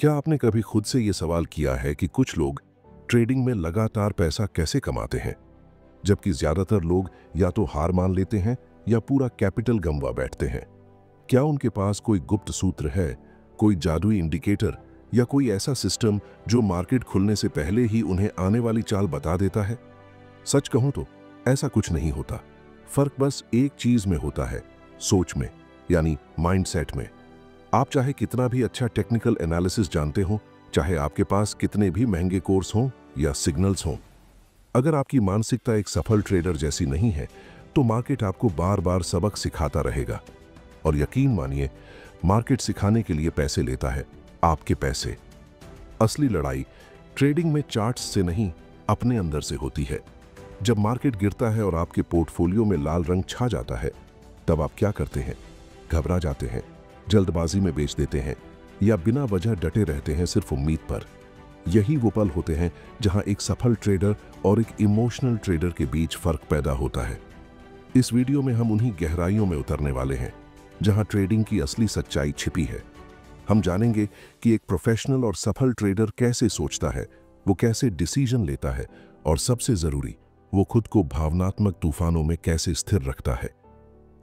क्या आपने कभी खुद से ये सवाल किया है कि कुछ लोग ट्रेडिंग में लगातार पैसा कैसे कमाते हैं, जबकि ज्यादातर लोग या तो हार मान लेते हैं या पूरा कैपिटल गंवा बैठते हैं? क्या उनके पास कोई गुप्त सूत्र है, कोई जादुई इंडिकेटर या कोई ऐसा सिस्टम जो मार्केट खुलने से पहले ही उन्हें आने वाली चाल बता देता है? सच कहूं तो ऐसा कुछ नहीं होता। फर्क बस एक चीज में होता है, सोच में, यानी माइंडसेट में। आप चाहे कितना भी अच्छा टेक्निकल एनालिसिस जानते हो, चाहे आपके पास कितने भी महंगे कोर्स हों या सिग्नल्स हों, अगर आपकी मानसिकता एक सफल ट्रेडर जैसी नहीं है तो मार्केट आपको बार बार सबक सिखाता रहेगा। और यकीन मानिए, मार्केट सिखाने के लिए पैसे लेता है, आपके पैसे। असली लड़ाई ट्रेडिंग में चार्ट्स से नहीं, अपने अंदर से होती है। जब मार्केट गिरता है और आपके पोर्टफोलियो में लाल रंग छा जाता है, तब आप क्या करते हैं? घबरा जाते हैं, जल्दबाजी में बेच देते हैं या बिना वजह डटे रहते हैं सिर्फ उम्मीद पर। यही वो पल होते हैं जहां एक सफल ट्रेडर और एक इमोशनल ट्रेडर के बीच फर्क पैदा होता है। इस वीडियो में हम उन्हीं गहराइयों में उतरने वाले हैं जहां ट्रेडिंग की असली सच्चाई छिपी है। हम जानेंगे कि एक प्रोफेशनल और सफल ट्रेडर कैसे सोचता है, वो कैसे डिसीजन लेता है और सबसे जरूरी, वो खुद को भावनात्मक तूफानों में कैसे स्थिर रखता है।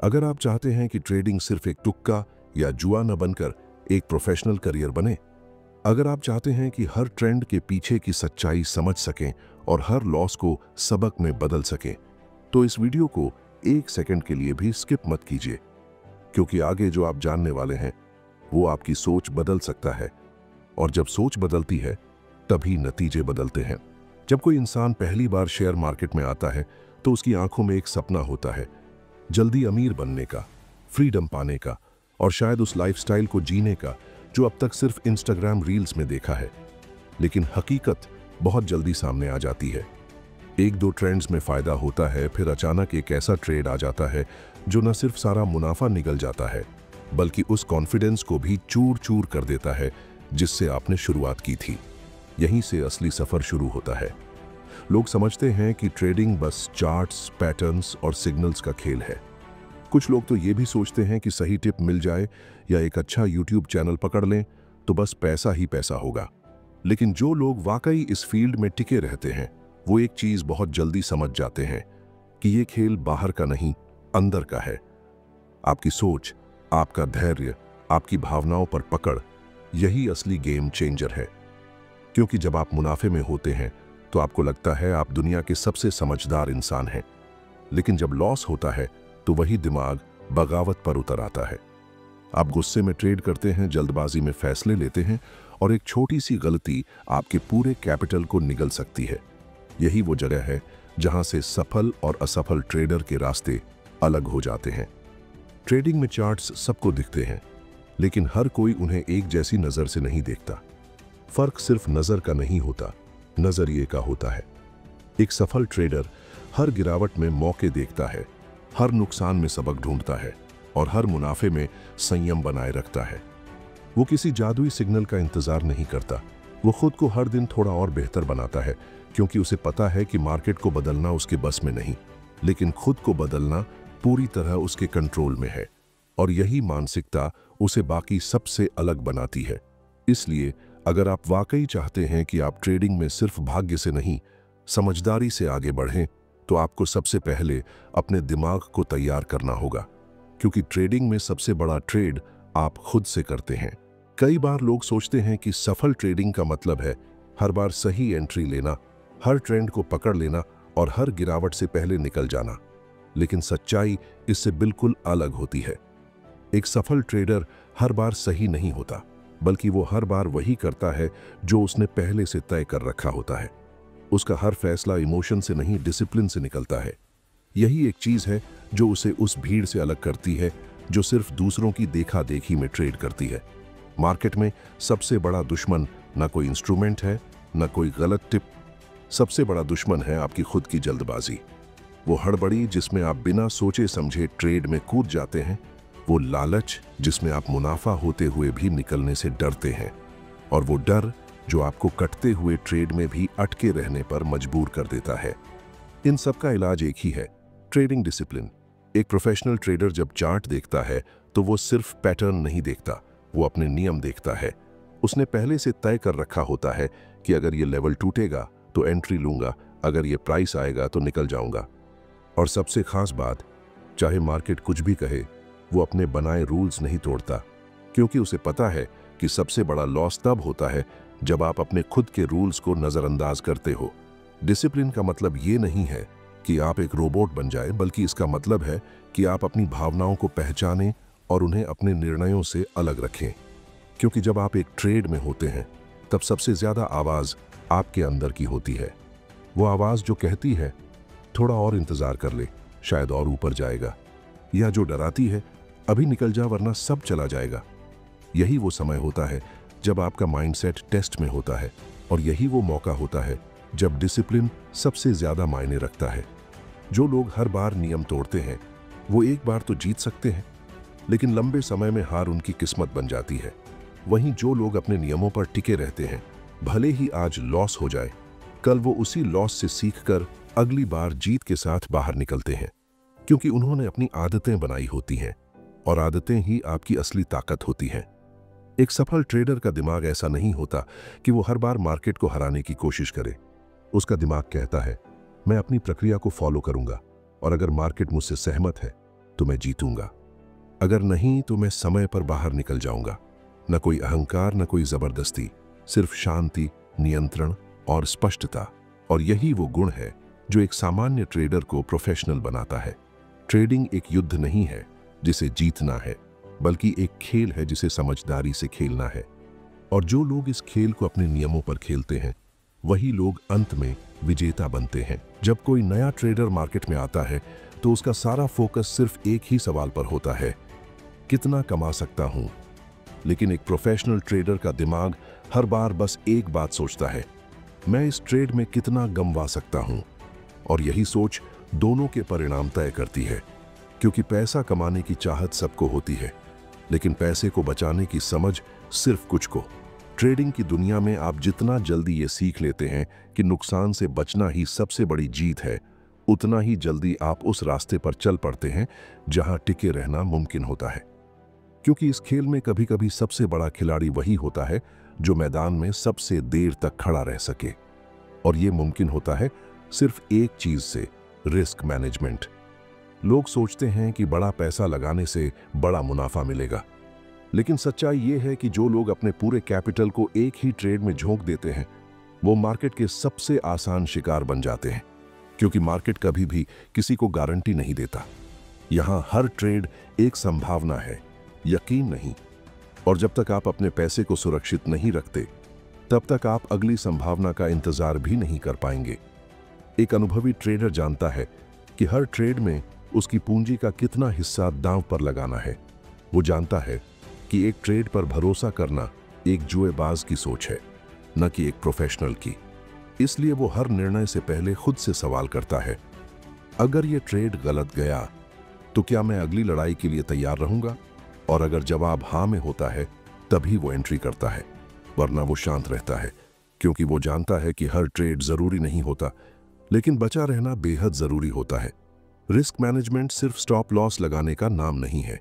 अगर आप चाहते हैं कि ट्रेडिंग सिर्फ एक तुक्का या जुआ न बनकर एक प्रोफेशनल करियर बने, अगर आप चाहते हैं कि हर ट्रेंड के पीछे की सच्चाई समझ सकें और हर लॉस को सबक में बदल सकें, तो इस वीडियो को एक सेकंड के लिए भी स्किप मत कीजिए, क्योंकि आगे जो आप जानने वाले हैं वो आपकी सोच बदल सकता है। और जब सोच बदलती है तभी नतीजे बदलते हैं। जब कोई इंसान पहली बार शेयर मार्केट में आता है तो उसकी आंखों में एक सपना होता है, जल्दी अमीर बनने का, फ्रीडम पाने का और शायद उस लाइफस्टाइल को जीने का जो अब तक सिर्फ इंस्टाग्राम रील्स में देखा है। लेकिन हकीकत बहुत जल्दी सामने आ जाती है। एक दो ट्रेंड्स में फायदा होता है, फिर अचानक एक ऐसा ट्रेड आ जाता है जो न सिर्फ सारा मुनाफा निगल जाता है, बल्कि उस कॉन्फिडेंस को भी चूर चूर कर देता है जिससे आपने शुरुआत की थी। यहीं से असली सफर शुरू होता है। लोग समझते हैं कि ट्रेडिंग बस चार्ट्स, पैटर्न्स और सिग्नल्स का खेल है। कुछ लोग तो ये भी सोचते हैं कि सही टिप मिल जाए या एक अच्छा यूट्यूब चैनल पकड़ लें तो बस पैसा ही पैसा होगा। लेकिन जो लोग वाकई इस फील्ड में टिके रहते हैं, वो एक चीज बहुत जल्दी समझ जाते हैं कि ये खेल बाहर का नहीं, अंदर का है। आपकी सोच, आपका धैर्य, आपकी भावनाओं पर पकड़, यही असली गेम चेंजर है। क्योंकि जब आप मुनाफे में होते हैं तो आपको लगता है आप दुनिया के सबसे समझदार इंसान हैं, लेकिन जब लॉस होता है तो वही दिमाग बगावत पर उतर आता है। आप गुस्से में ट्रेड करते हैं, जल्दबाजी में फैसले लेते हैं और एक छोटी सी गलती आपके पूरे कैपिटल को निगल सकती है। यही वो जगह है जहां से सफल और असफल ट्रेडर के रास्ते अलग हो जाते हैं। ट्रेडिंग में चार्ट्स सबको दिखते हैं, लेकिन हर कोई उन्हें एक जैसी नजर से नहीं देखता। फर्क सिर्फ नजर का नहीं होता, नजरिए का होता है। एक सफल ट्रेडर हर गिरावट में मौके देखता है, हर नुकसान में सबक ढूंढता है और हर मुनाफे में संयम बनाए रखता है। वो किसी जादुई सिग्नल का इंतजार नहीं करता, वो खुद को हर दिन थोड़ा और बेहतर बनाता है, क्योंकि उसे पता है कि मार्केट को बदलना उसके बस में नहीं, लेकिन खुद को बदलना पूरी तरह उसके कंट्रोल में है। और यही मानसिकता उसे बाकी सबसे अलग बनाती है। इसलिए अगर आप वाकई चाहते हैं कि आप ट्रेडिंग में सिर्फ भाग्य से नहीं, समझदारी से आगे बढ़ें, तो आपको सबसे पहले अपने दिमाग को तैयार करना होगा, क्योंकि ट्रेडिंग में सबसे बड़ा ट्रेड आप खुद से करते हैं। कई बार लोग सोचते हैं कि सफल ट्रेडिंग का मतलब है हर बार सही एंट्री लेना, हर ट्रेंड को पकड़ लेना और हर गिरावट से पहले निकल जाना। लेकिन सच्चाई इससे बिल्कुल अलग होती है। एक सफल ट्रेडर हर बार सही नहीं होता, बल्कि वो हर बार वही करता है जो उसने पहले से तय कर रखा होता है। उसका हर फैसला इमोशन से नहीं, डिसिप्लिन से निकलता है। यही एक चीज है जो उसे उस भीड़ से अलग करती है जो सिर्फ दूसरों की देखा देखी में ट्रेड करती है। मार्केट में सबसे बड़ा दुश्मन न कोई इंस्ट्रूमेंट है, न कोई गलत टिप। सबसे बड़ा दुश्मन है आपकी खुद की जल्दबाजी, वो हड़बड़ी जिसमें आप बिना सोचे समझे ट्रेड में कूद जाते हैं, वो लालच जिसमें आप मुनाफा होते हुए भी निकलने से डरते हैं, और वो डर जो आपको कटते हुए ट्रेड में भी अटके रहने पर मजबूर कर देता है। इन सब का इलाज एक ही है, ट्रेडिंग डिसिप्लिन। एक प्रोफेशनल ट्रेडर जब चार्ट देखता है तो वो सिर्फ पैटर्न नहीं देखता, वो अपने नियम देखता है। उसने पहले से तय कर रखा होता है कि अगर ये लेवल टूटेगा तो एंट्री लूंगा, अगर ये प्राइस आएगा तो निकल जाऊंगा। और सबसे खास बात, चाहे मार्केट कुछ भी कहे, वो अपने बनाए रूल्स नहीं तोड़ता, क्योंकि उसे पता है कि सबसे बड़ा लॉस तब होता है जब आप अपने खुद के रूल्स को नजरअंदाज करते हो। डिसिप्लिन का मतलब ये नहीं है कि आप एक रोबोट बन जाए, बल्कि इसका मतलब है कि आप अपनी भावनाओं को पहचानें और उन्हें अपने निर्णयों से अलग रखें। क्योंकि जब आप एक ट्रेड में होते हैं, तब सबसे ज्यादा आवाज आपके अंदर की होती है। वो आवाज जो कहती है थोड़ा और इंतजार कर ले, शायद और ऊपर जाएगा, या जो डराती है अभी निकल जा वरना सब चला जाएगा। यही वो समय होता है जब आपका माइंडसेट टेस्ट में होता है, और यही वो मौका होता है जब डिसिप्लिन सबसे ज्यादा मायने रखता है। जो लोग हर बार नियम तोड़ते हैं वो एक बार तो जीत सकते हैं, लेकिन लंबे समय में हार उनकी किस्मत बन जाती है। वहीं जो लोग अपने नियमों पर टिके रहते हैं, भले ही आज लॉस हो जाए, कल वो उसी लॉस से सीखकर अगली बार जीत के साथ बाहर निकलते हैं, क्योंकि उन्होंने अपनी आदतें बनाई होती हैं, और आदतें ही आपकी असली ताकत होती हैं। एक सफल ट्रेडर का दिमाग ऐसा नहीं होता कि वो हर बार मार्केट को हराने की कोशिश करे। उसका दिमाग कहता है, मैं अपनी प्रक्रिया को फॉलो करूंगा, और अगर मार्केट मुझसे सहमत है तो मैं जीतूंगा, अगर नहीं तो मैं समय पर बाहर निकल जाऊंगा। न कोई अहंकार, न कोई जबरदस्ती, सिर्फ शांति, नियंत्रण और स्पष्टता। और यही वो गुण है जो एक सामान्य ट्रेडर को प्रोफेशनल बनाता है। ट्रेडिंग एक युद्ध नहीं है जिसे जीतना है, बल्कि एक खेल है जिसे समझदारी से खेलना है। और जो लोग इस खेल को अपने नियमों पर खेलते हैं, वही लोग अंत में विजेता बनते हैं। जब कोई नया ट्रेडर मार्केट में आता है तो उसका सारा फोकस सिर्फ एक ही सवाल पर होता है, कितना कमा सकता हूं। लेकिन एक प्रोफेशनल ट्रेडर का दिमाग हर बार बस एक बात सोचता है, मैं इस ट्रेड में कितना गंवा सकता हूं। और यही सोच दोनों के परिणाम तय करती है, क्योंकि पैसा कमाने की चाहत सबको होती है, लेकिन पैसे को बचाने की समझ सिर्फ कुछ को। ट्रेडिंग की दुनिया में आप जितना जल्दी ये सीख लेते हैं कि नुकसान से बचना ही सबसे बड़ी जीत है, उतना ही जल्दी आप उस रास्ते पर चल पड़ते हैं जहां टिके रहना मुमकिन होता है। क्योंकि इस खेल में कभी कभी सबसे बड़ा खिलाड़ी वही होता है जो मैदान में सबसे देर तक खड़ा रह सके, और ये मुमकिन होता है सिर्फ एक चीज से, रिस्क मैनेजमेंट। लोग सोचते हैं कि बड़ा पैसा लगाने से बड़ा मुनाफा मिलेगा, लेकिन सच्चाई ये है कि जो लोग अपने पूरे कैपिटल को एक ही ट्रेड में झोंक देते हैं, वो मार्केट के सबसे आसान शिकार बन जाते हैं। क्योंकि मार्केट कभी भी किसी को गारंटी नहीं देता। यहां हर ट्रेड एक संभावना है, यकीन नहीं। और जब तक आप अपने पैसे को सुरक्षित नहीं रखते, तब तक आप अगली संभावना का इंतजार भी नहीं कर पाएंगे। एक अनुभवी ट्रेडर जानता है कि हर ट्रेड में उसकी पूंजी का कितना हिस्सा दांव पर लगाना है। वो जानता है कि एक ट्रेड पर भरोसा करना एक जुएबाज की सोच है, न कि एक प्रोफेशनल की। इसलिए वो हर निर्णय से पहले खुद से सवाल करता है, अगर ये ट्रेड गलत गया तो क्या मैं अगली लड़ाई के लिए तैयार रहूंगा? और अगर जवाब हाँ में होता है, तभी वो एंट्री करता है, वरना वो शांत रहता है, क्योंकि वो जानता है कि हर ट्रेड जरूरी नहीं होता, लेकिन बचा रहना बेहद जरूरी होता है। रिस्क मैनेजमेंट सिर्फ स्टॉप लॉस लगाने का नाम नहीं है।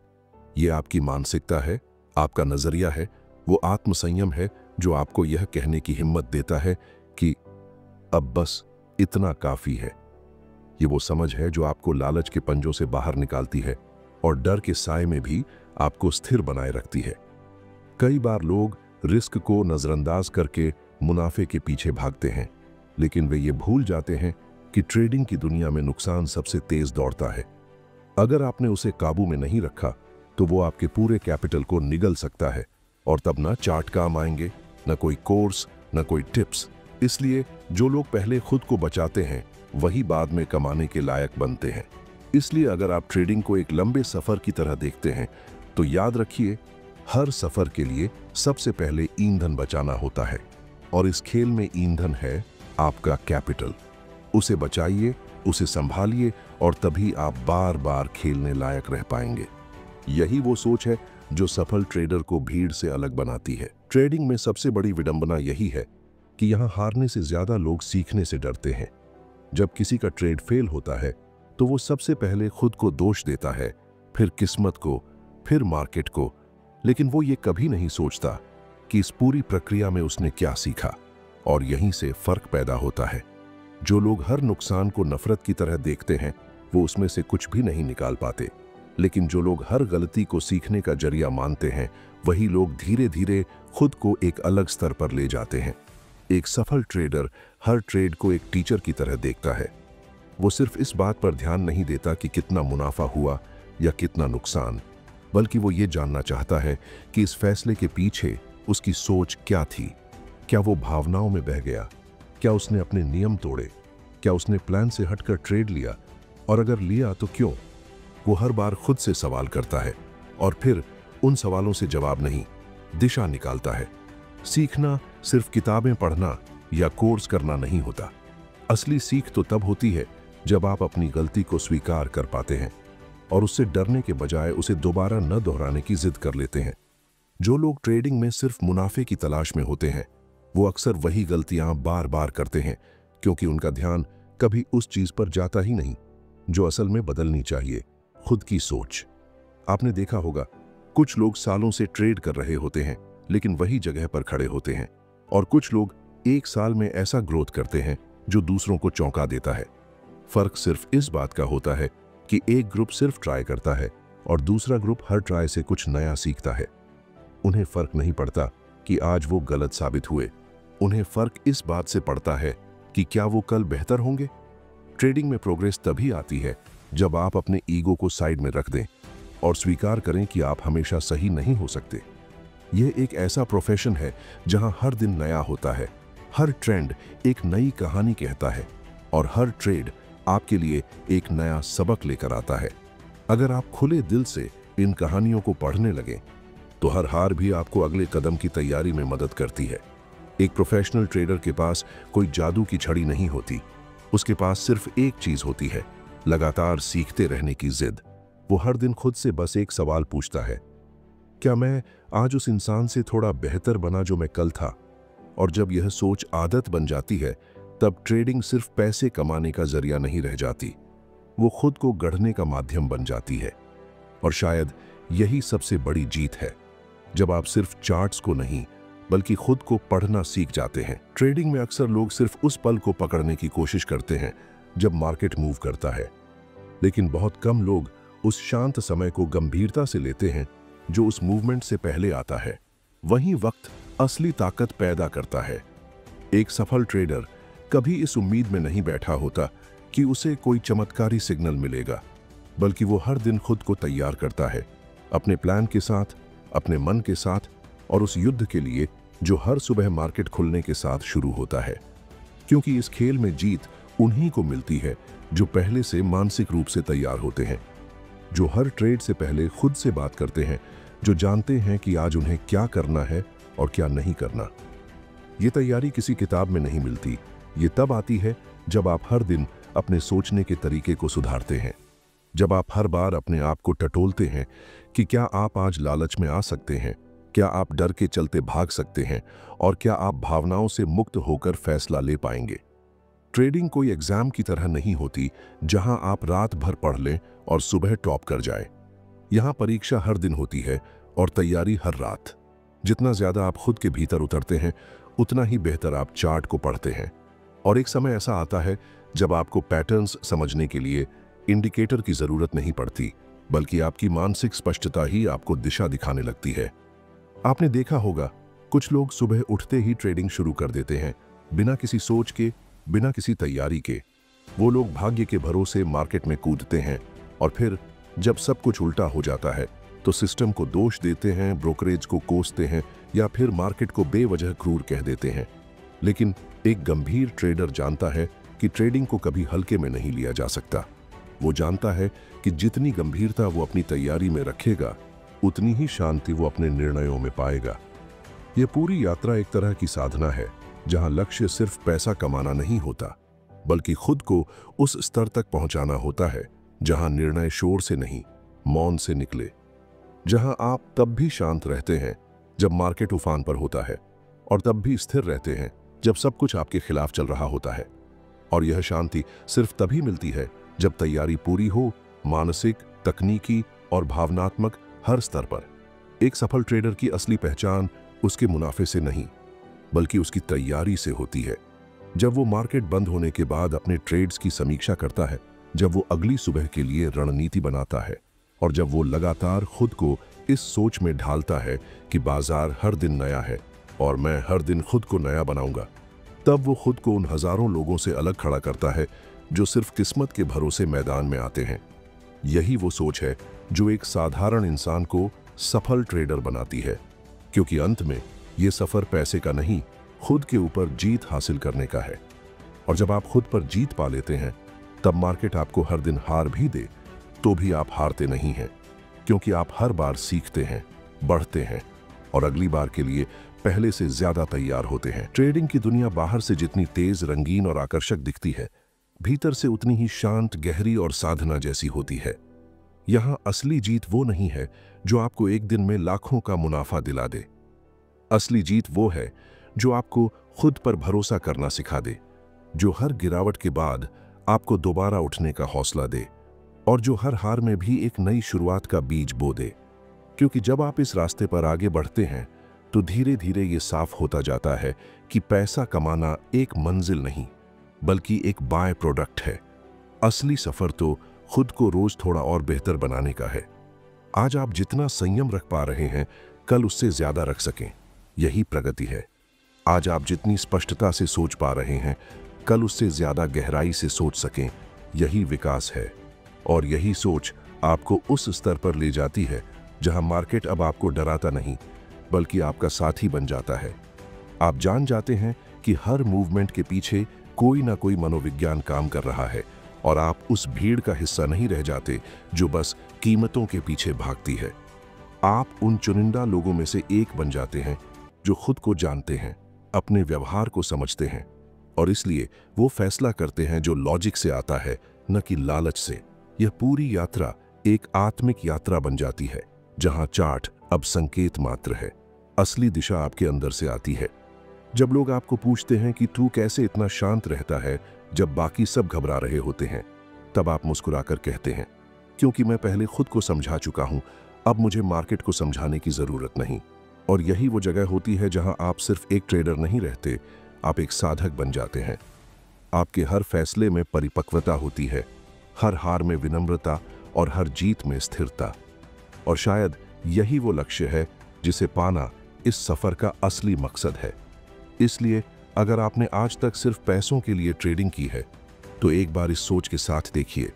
ये आपकी मानसिकता है, आपका नजरिया है, वो आत्मसंयम है जो आपको यह कहने की हिम्मत देता है कि अब बस इतना काफी है। ये वो समझ है जो आपको लालच के पंजों से बाहर निकालती है और डर के साए में भी आपको स्थिर बनाए रखती है। कई बार लोग रिस्क को नजरअंदाज करके मुनाफे के पीछे भागते हैं, लेकिन वे ये भूल जाते हैं कि ट्रेडिंग की दुनिया में नुकसान सबसे तेज दौड़ता है। अगर आपने उसे काबू में नहीं रखा तो वो आपके पूरे कैपिटल को निगल सकता है, और तब ना चार्ट काम आएंगे, न कोई कोर्स, न कोई टिप्स। इसलिए जो लोग पहले खुद को बचाते हैं वही बाद में कमाने के लायक बनते हैं। इसलिए अगर आप ट्रेडिंग को एक लंबे सफर की तरह देखते हैं तो याद रखिए, हर सफर के लिए सबसे पहले ईंधन बचाना होता है, और इस खेल में ईंधन है आपका कैपिटल। उसे बचाइए, उसे संभालिए, और तभी आप बार बार खेलने लायक रह पाएंगे। यही वो सोच है जो सफल ट्रेडर को भीड़ से अलग बनाती है। ट्रेडिंग में सबसे बड़ी विडंबना यही है कि यहाँ हारने से ज्यादा लोग सीखने से डरते हैं। जब किसी का ट्रेड फेल होता है तो वो सबसे पहले खुद को दोष देता है, फिर किस्मत को, फिर मार्केट को, लेकिन वो ये कभी नहीं सोचता कि इस पूरी प्रक्रिया में उसने क्या सीखा। और यहीं से फर्क पैदा होता है। जो लोग हर नुकसान को नफरत की तरह देखते हैं, वो उसमें से कुछ भी नहीं निकाल पाते। लेकिन जो लोग हर गलती को सीखने का जरिया मानते हैं, वही लोग धीरे धीरे खुद को एक अलग स्तर पर ले जाते हैं। एक सफल ट्रेडर हर ट्रेड को एक टीचर की तरह देखता है। वो सिर्फ इस बात पर ध्यान नहीं देता कि कितना मुनाफा हुआ या कितना नुकसान, बल्कि वो ये जानना चाहता है कि इस फैसले के पीछे उसकी सोच क्या थी। क्या वो भावनाओं में बह गया? क्या उसने अपने नियम तोड़े? क्या उसने प्लान से हटकर ट्रेड लिया? और अगर लिया तो क्यों? वो हर बार खुद से सवाल करता है और फिर उन सवालों से जवाब नहीं, दिशा निकालता है। सीखना सिर्फ किताबें पढ़ना या कोर्स करना नहीं होता। असली सीख तो तब होती है जब आप अपनी गलती को स्वीकार कर पाते हैं और उससे डरने के बजाय उसे दोबारा न दोहराने की जिद कर लेते हैं। जो लोग ट्रेडिंग में सिर्फ मुनाफे की तलाश में होते हैं, वो अक्सर वही गलतियां बार बार करते हैं, क्योंकि उनका ध्यान कभी उस चीज पर जाता ही नहीं जो असल में बदलनी चाहिए, खुद की सोच। आपने देखा होगा, कुछ लोग सालों से ट्रेड कर रहे होते हैं लेकिन वही जगह पर खड़े होते हैं, और कुछ लोग एक साल में ऐसा ग्रोथ करते हैं जो दूसरों को चौंका देता है। फर्क सिर्फ इस बात का होता है कि एक ग्रुप सिर्फ ट्राई करता है और दूसरा ग्रुप हर ट्राई से कुछ नया सीखता है। उन्हें फर्क नहीं पड़ता कि आज वो गलत साबित हुए, उन्हें फर्क इस बात से पड़ता है कि क्या वो कल बेहतर होंगे। ट्रेडिंग में प्रोग्रेस तभी आती है जब आप अपने ईगो को साइड में रख दें और स्वीकार करें कि आप हमेशा सही नहीं हो सकते। यह एक ऐसा प्रोफेशन है जहां हर दिन नया होता है, हर ट्रेंड एक नई कहानी कहता है और हर ट्रेड आपके लिए एक नया सबक लेकर आता है। अगर आप खुले दिल से इन कहानियों को पढ़ने लगें, तो हर हार भी आपको अगले कदम की तैयारी में मदद करती है। एक प्रोफेशनल ट्रेडर के पास कोई जादू की छड़ी नहीं होती, उसके पास सिर्फ एक चीज होती है, लगातार सीखते रहने की जिद। वो हर दिन खुद से बस एक सवाल पूछता है, क्या मैं आज उस इंसान से थोड़ा बेहतर बना जो मैं कल था? और जब यह सोच आदत बन जाती है, तब ट्रेडिंग सिर्फ पैसे कमाने का जरिया नहीं रह जाती, वो खुद को गढ़ने का माध्यम बन जाती है। और शायद यही सबसे बड़ी जीत है, जब आप सिर्फ चार्ट्स को नहीं बल्कि खुद को पढ़ना सीख जाते हैं। ट्रेडिंग में अक्सर लोग सिर्फ उस पल को पकड़ने की कोशिश करते हैं जब मार्केट मूव करता है, लेकिन बहुत कम लोग उस शांत समय को गंभीरता से लेते हैं जो उस मूवमेंट से पहले आता है। वही वक्त असली ताकत पैदा करता है। एक सफल ट्रेडर कभी इस उम्मीद में नहीं बैठा होता कि उसे कोई चमत्कारी सिग्नल मिलेगा, बल्कि वो हर दिन खुद को तैयार करता है, अपने प्लान के साथ, अपने मन के साथ, और उस युद्ध के लिए जो हर सुबह मार्केट खुलने के साथ शुरू होता है। क्योंकि इस खेल में जीत उन्हीं को मिलती है जो पहले से मानसिक रूप से तैयार होते हैं, जो हर ट्रेड से पहले खुद से बात करते हैं, जो जानते हैं कि आज उन्हें क्या करना है और क्या नहीं करना। ये तैयारी किसी किताब में नहीं मिलती, ये तब आती है जब आप हर दिन अपने सोचने के तरीके को सुधारते हैं, जब आप हर बार अपने आप को टटोलते हैं कि क्या आप आज लालच में आ सकते हैं, क्या आप डर के चलते भाग सकते हैं, और क्या आप भावनाओं से मुक्त होकर फैसला ले पाएंगे। ट्रेडिंग कोई एग्जाम की तरह नहीं होती जहां आप रात भर पढ़ लें और सुबह टॉप कर जाएं। यहां परीक्षा हर दिन होती है और तैयारी हर रात। जितना ज्यादा आप खुद के भीतर उतरते हैं, उतना ही बेहतर आप चार्ट को पढ़ते हैं। और एक समय ऐसा आता है जब आपको पैटर्न्स समझने के लिए इंडिकेटर की जरूरत नहीं पड़ती, बल्कि आपकी मानसिक स्पष्टता ही आपको दिशा दिखाने लगती है। आपने देखा होगा, कुछ लोग सुबह उठते ही ट्रेडिंग शुरू कर देते हैं, बिना किसी सोच के, बिना किसी तैयारी के। वो लोग भाग्य के भरोसे मार्केट में कूदते हैं और फिर जब सब कुछ उल्टा हो जाता है तो सिस्टम को दोष देते हैं, ब्रोकरेज को कोसते हैं या फिर मार्केट को बेवजह क्रूर कह देते हैं। लेकिन एक गंभीर ट्रेडर जानता है कि ट्रेडिंग को कभी हल्के में नहीं लिया जा सकता। वो जानता है कि जितनी गंभीरता वो अपनी तैयारी में रखेगा, उतनी ही शांति वो अपने निर्णयों में पाएगा। ये पूरी यात्रा एक तरह की साधना है जहां लक्ष्य सिर्फ पैसा कमाना नहीं होता, बल्कि खुद को उस स्तर तक पहुंचाना होता है जहां निर्णय शोर से नहीं, मौन से निकले, जहां आप तब भी शांत रहते हैं जब मार्केट उफान पर होता है और तब भी स्थिर रहते हैं जब सब कुछ आपके खिलाफ चल रहा होता है। और यह शांति सिर्फ तभी मिलती है जब तैयारी पूरी हो, मानसिक, तकनीकी और भावनात्मक हर स्तर पर। एक सफल ट्रेडर की असली पहचान उसके मुनाफे से नहीं, बल्कि उसकी तैयारी से होती है। जब वो मार्केट बंद होने के बाद अपने ट्रेड्स की समीक्षा करता है, जब वो अगली सुबह के लिए रणनीति बनाता है, और जब वो लगातार खुद को इस सोच में ढालता है कि बाजार हर दिन नया है और मैं हर दिन खुद को नया बनाऊंगा, तब वो खुद को उन हजारों लोगों से अलग खड़ा करता है जो सिर्फ किस्मत के भरोसे मैदान में आते हैं। यही वो सोच है जो एक साधारण इंसान को सफल ट्रेडर बनाती है, क्योंकि अंत में ये सफर पैसे का नहीं, खुद के ऊपर जीत हासिल करने का है। और जब आप खुद पर जीत पा लेते हैं, तब मार्केट आपको हर दिन हार भी दे तो भी आप हारते नहीं हैं, क्योंकि आप हर बार सीखते हैं, बढ़ते हैं और अगली बार के लिए पहले से ज्यादा तैयार होते हैं। ट्रेडिंग की दुनिया बाहर से जितनी तेज, रंगीन और आकर्षक दिखती है, भीतर से उतनी ही शांत, गहरी और साधना जैसी होती है। यहां असली जीत वो नहीं है जो आपको एक दिन में लाखों का मुनाफा दिला दे। असली जीत वो है जो आपको खुद पर भरोसा करना सिखा दे, जो हर गिरावट के बाद आपको दोबारा उठने का हौसला दे और जो हर हार में भी एक नई शुरुआत का बीज बो दे। क्योंकि जब आप इस रास्ते पर आगे बढ़ते हैं, तो धीरे धीरे ये साफ होता जाता है कि पैसा कमाना एक मंजिल नहीं, बल्कि एक बाय प्रोडक्ट है। असली सफर तो खुद को रोज थोड़ा और बेहतर बनाने का है। आज आप जितना संयम रख पा रहे हैं, कल उससे ज्यादा रख सकें, यही प्रगति है। आज आप जितनी स्पष्टता से सोच पा रहे हैं, कल उससे ज्यादा गहराई से सोच सकें, यही विकास है। और यही सोच आपको उस स्तर पर ले जाती है जहां मार्केट अब आपको डराता नहीं, बल्कि आपका साथी बन जाता है। आप जान जाते हैं कि हर मूवमेंट के पीछे कोई ना कोई मनोविज्ञान काम कर रहा है, और आप उस भीड़ का हिस्सा नहीं रह जाते जो बस कीमतों के पीछे भागती है। आप उन चुनिंदा लोगों में से एक बन जाते हैं जो खुद को जानते हैं, अपने व्यवहार को समझते हैं, और इसलिए वो फैसला करते हैं जो लॉजिक से आता है, न कि लालच से। यह पूरी यात्रा एक आत्मिक यात्रा बन जाती है, जहां चार्ट अब संकेत मात्र है, असली दिशा आपके अंदर से आती है। जब लोग आपको पूछते हैं कि तू कैसे इतना शांत रहता है जब बाकी सब घबरा रहे होते हैं, तब आप मुस्कुराकर कहते हैं, क्योंकि मैं पहले खुद को समझा चुका हूं, अब मुझे मार्केट को समझाने की जरूरत नहीं। और यही वो जगह होती है जहां आप सिर्फ एक ट्रेडर नहीं रहते, आप एक साधक बन जाते हैं। आपके हर फैसले में परिपक्वता होती है, हर हार में विनम्रता और हर जीत में स्थिरता। और शायद यही वो लक्ष्य है जिसे पाना इस सफर का असली मकसद है। इसलिए अगर आपने आज तक सिर्फ पैसों के लिए ट्रेडिंग की है, तो एक बार इस सोच के साथ देखिए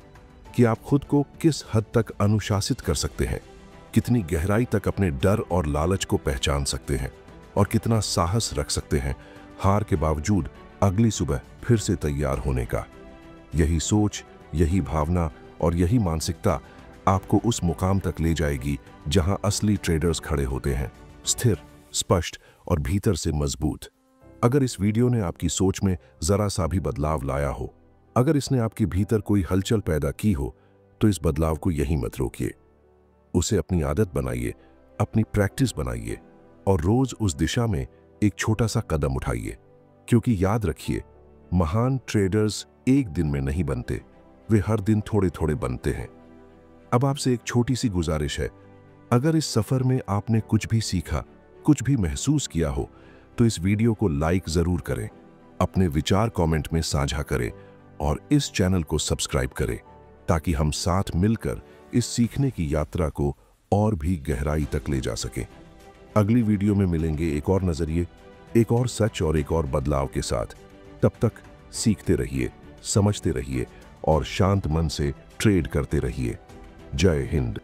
कि आप खुद को किस हद तक अनुशासित कर सकते हैं, कितनी गहराई तक अपने डर और लालच को पहचान सकते हैं, और कितना साहस रख सकते हैं हार के बावजूद अगली सुबह फिर से तैयार होने का। यही सोच, यही भावना और यही मानसिकता आपको उस मुकाम तक ले जाएगी जहां असली ट्रेडर्स खड़े होते हैं, स्थिर, स्पष्ट और भीतर से मजबूत। अगर इस वीडियो ने आपकी सोच में जरा सा भी बदलाव लाया हो, अगर इसने आपके भीतर कोई हलचल पैदा की हो, तो इस बदलाव को यहीं मत रोकिए। उसे अपनी आदत बनाइए, अपनी प्रैक्टिस बनाइए, और रोज उस दिशा में एक छोटा सा कदम उठाइए। क्योंकि याद रखिए, महान ट्रेडर्स एक दिन में नहीं बनते, वे हर दिन थोड़े थोड़े बनते हैं। अब आपसे एक छोटी सी गुजारिश है, अगर इस सफर में आपने कुछ भी सीखा, कुछ भी महसूस किया हो, तो इस वीडियो को लाइक जरूर करें, अपने विचार कमेंट में साझा करें और इस चैनल को सब्सक्राइब करें, ताकि हम साथ मिलकर इस सीखने की यात्रा को और भी गहराई तक ले जा सकें। अगली वीडियो में मिलेंगे एक और नजरिए, एक और सच और एक और बदलाव के साथ। तब तक सीखते रहिए, समझते रहिए और शांत मन से ट्रेड करते रहिए। जय हिंद।